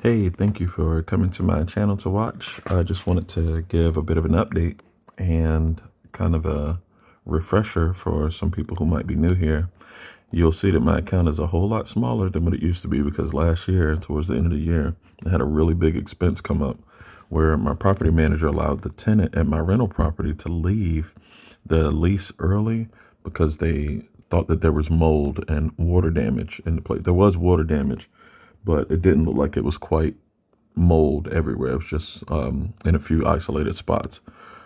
Hey, thank you for coming to my channel to watch. I just wanted to give a bit of an update and kind of a refresher for some people who might be new here. You'll see that my account is a whole lot smaller than what it used to be because last year, towards the end of the year, I had a really big expense come up where my property manager allowed the tenant at my rental property to leave the lease early because they thought that there was mold and water damage in the place. There was water damage, but it didn't look like it was quite mold everywhere. It was just in a few isolated spots.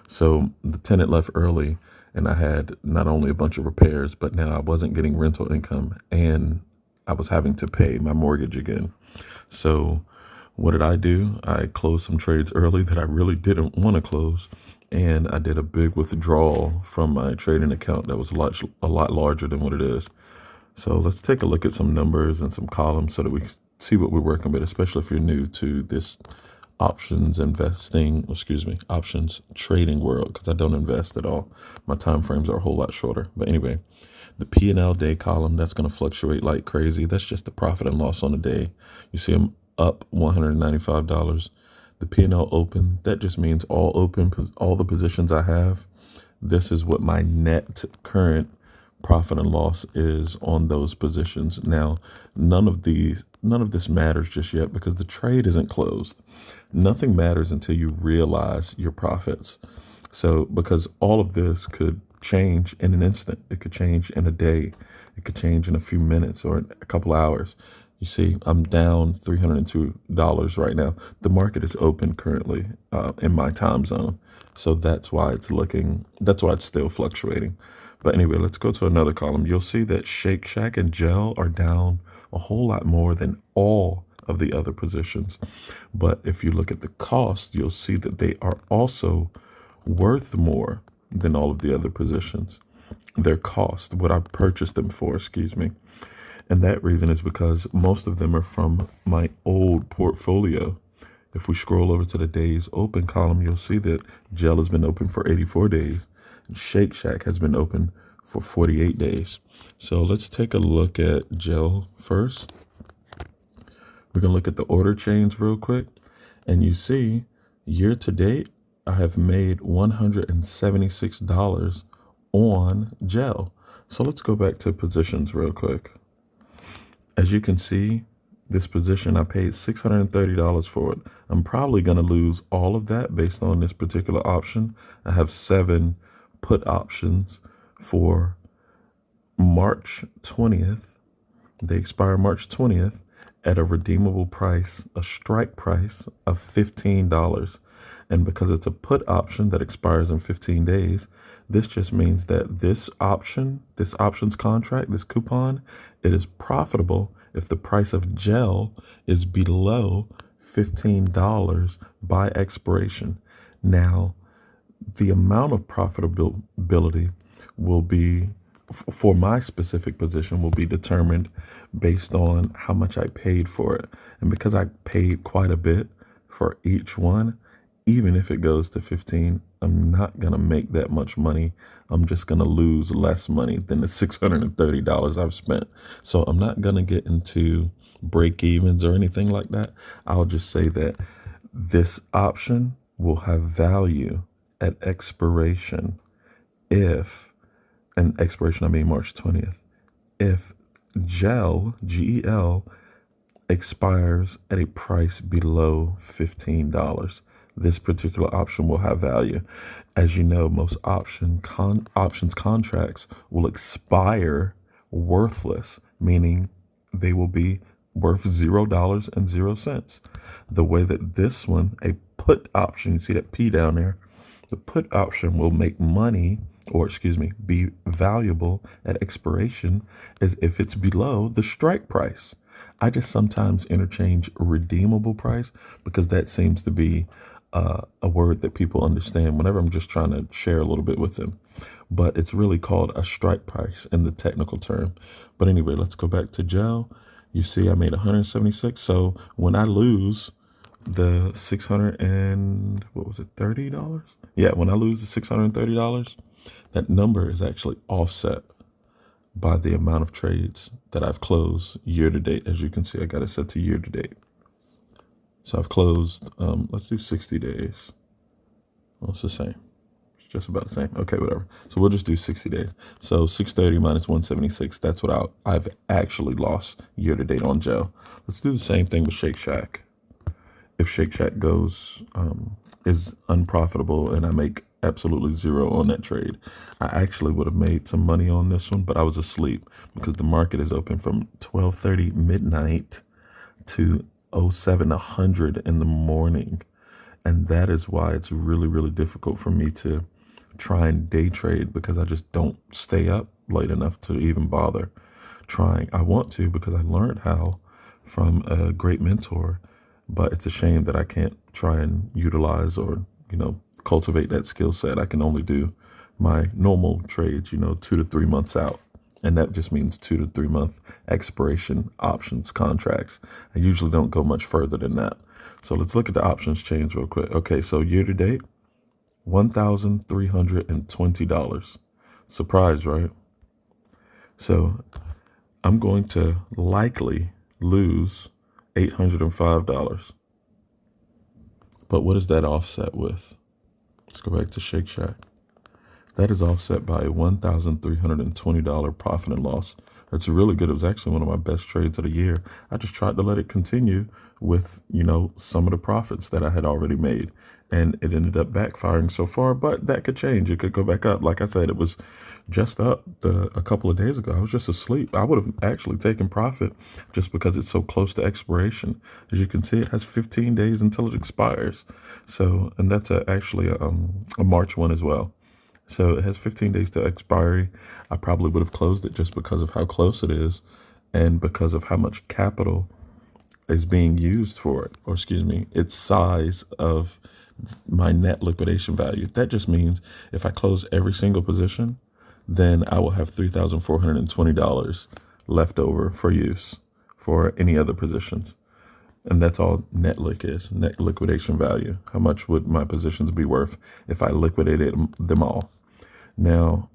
So the tenant left early, and I had not only a bunch of repairs, but now I wasn't getting rental income, and I was having to pay my mortgage again. So what did I do? I closed some trades early that I really didn't want to close, and I did a big withdrawal from my trading account that was a lot larger than what it is. So let's take a look at some numbers and some columns so that we see what we're working with, especially if you're new to this options trading world, because I don't invest at all. My time frames are a whole lot shorter. But anyway, the P&L day column, that's going to fluctuate like crazy. That's just the profit and loss on the day. You see them up $195. The P&L open, that just means all the positions I have. This is what my net current profit and loss is on those positions. Now, none of this matters just yet because the trade isn't closed. Nothing matters until you realize your profits. So, because all of this could change in an instant, it could change in a day, it could change in a few minutes or a couple hours. You see, I'm down $302 right now. The market is open currently in my time zone. So that's why it's still fluctuating. But anyway, let's go to another column. You'll see that Shake Shack and Gel are down a whole lot more than all of the other positions. But if you look at the cost, you'll see that they are also worth more than all of the other positions. Their cost, what I purchased them for, excuse me. And that reason is because most of them are from my old portfolio. If we scroll over to the days open column, you'll see that Gel has been open for 84 days and Shake Shack has been open for 48 days. So let's take a look at Gel first. We're going to look at the order chains real quick. And you see, year to date, I have made $176 on Gel. So let's go back to positions real quick. As you can see, this position, I paid $630 for it. I'm probably going to lose all of that based on this particular option. I have 7 put options for March 20th. They expire March 20th at a redeemable price, a strike price of $15. And because it's a put option that expires in 15 days, this just means that this options contract, this coupon, it is profitable if the price of Gel is below $15 by expiration. Now, the amount of profitability will be, for my specific position, will be determined based on how much I paid for it. And because I paid quite a bit for each one, even if it goes to 15, I'm not going to make that much money. I'm just going to lose less money than the $630 I've spent. So I'm not going to get into break evens or anything like that. I'll just say that this option will have value at expiration and expiration, I mean March 20th, if Gel, G-E-L, expires at a price below $15. This particular option will have value. As you know, most options contracts will expire worthless, meaning they will be worth $0.00. The way that this one, a put option, you see that P down there, the put option will make money, or excuse me, be valuable at expiration is if it's below the strike price. I just sometimes interchange redeemable price because that seems to be a word that people understand whenever I'm just trying to share a little bit with them. But it's really called a strike price in the technical term. But anyway, let's go back to Gel. You see I made 176. So when I lose the $30? Yeah, when I lose the $630, that number is actually offset by the amount of trades that I've closed year to date. As you can see, I got it set to year to date. So I've closed, let's do 60 days. Well, it's the same. It's just about the same. Okay, whatever. So we'll just do 60 days. So 630 minus 176, that's what I've actually lost year to date on Joe. Let's do the same thing with Shake Shack. If Shake Shack is unprofitable and I make absolutely zero on that trade, I actually would have made some money on this one, but I was asleep because the market is open from 12:30 midnight to 0700 in the morning. And that is why it's really, really difficult for me to try and day trade, because I just don't stay up late enough to even bother trying. I want to, because I learned how from a great mentor, but it's a shame that I can't try and utilize or, cultivate that skill set. I can only do my normal trades, 2 to 3 months out. And that just means 2 to 3 month expiration options contracts. I usually don't go much further than that. So let's look at the options change real quick. Okay, so year to date, $1,320. Surprise, right? So I'm going to likely lose $805. But what is that offset with? Let's go back to Shake Shack. That is offset by a $1,320 profit and loss. That's really good. It was actually one of my best trades of the year. I just tried to let it continue with, some of the profits that I had already made. And it ended up backfiring so far, but that could change. It could go back up. Like I said, it was just up a couple of days ago. I was just asleep. I would have actually taken profit just because it's so close to expiration. As you can see, it has 15 days until it expires. So, and that's actually a March one as well. So it has 15 days to expiry. I probably would have closed it just because of how close it is and because of how much capital is being used for it, or excuse me, its size of my net liquidation value. That just means if I close every single position, then I will have $3,420 left over for use for any other positions. And that's all net lick is, net liquidation value. How much would my positions be worth if I liquidated them all? Now,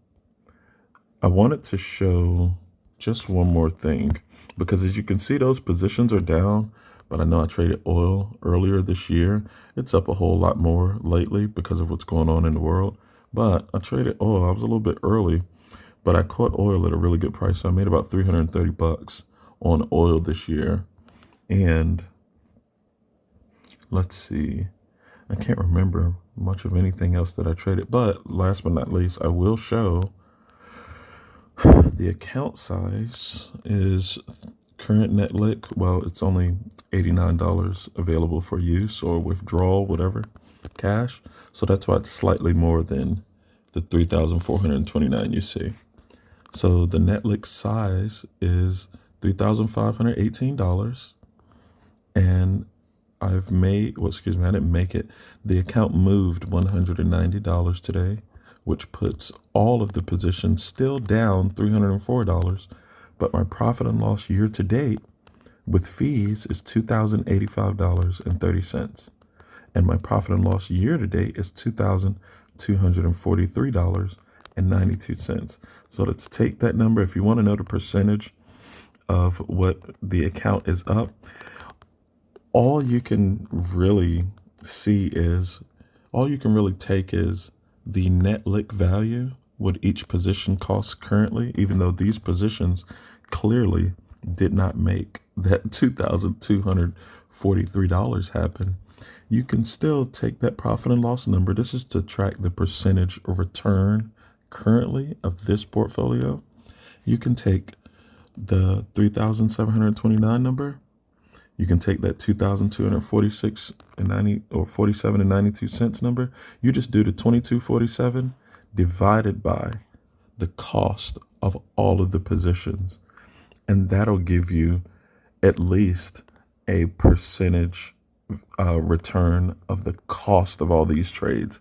I wanted to show just one more thing, because as you can see, those positions are down, but I know I traded oil earlier this year. It's up a whole lot more lately because of what's going on in the world. But I traded oil. I was a little bit early, but I caught oil at a really good price. So I made about $330 on oil this year. And let's see, I can't remember much of anything else that I traded, but last but not least, I will show the account size is current net lick. Well, it's only $89 available for use or withdrawal, whatever, cash. So that's why it's slightly more than the 3,429 you see. So the net lick size is $3,518. And I've made, I didn't make it. The account moved $190 today, which puts all of the positions still down $304. But my profit and loss year to date with fees is $2,085.30. And my profit and loss year to date is $2,243.92. So let's take that number. If you want to know the percentage of what the account is up, all you can really take is the net lick value, what each position costs currently, even though these positions clearly did not make that $2,243 happen. You can still take that profit and loss number. This is to track the percentage of return currently of this portfolio. You can take the 3,729 number. You can take that 2,246.90 or 47.92 cents number. You just do the 2247 divided by the cost of all of the positions, and that'll give you at least a percentage return of the cost of all these trades,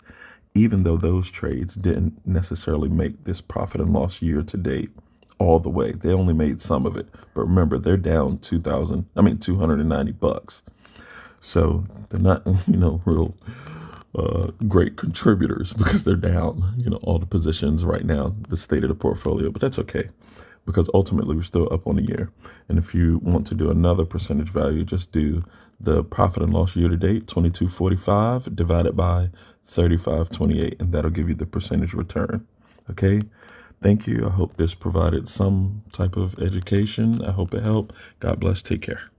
even though those trades didn't necessarily make this profit and loss year to date all the way. They only made some of it. But remember, they're down $290. So they're not, real great contributors because they're down, all the positions right now, the state of the portfolio. But that's okay. because ultimately we're still up on the year. And if you want to do another percentage value, just do the profit and loss year to date, 2245 divided by 3528, and that'll give you the percentage return. Okay. Thank you. I hope this provided some type of education. I hope it helped. God bless. Take care.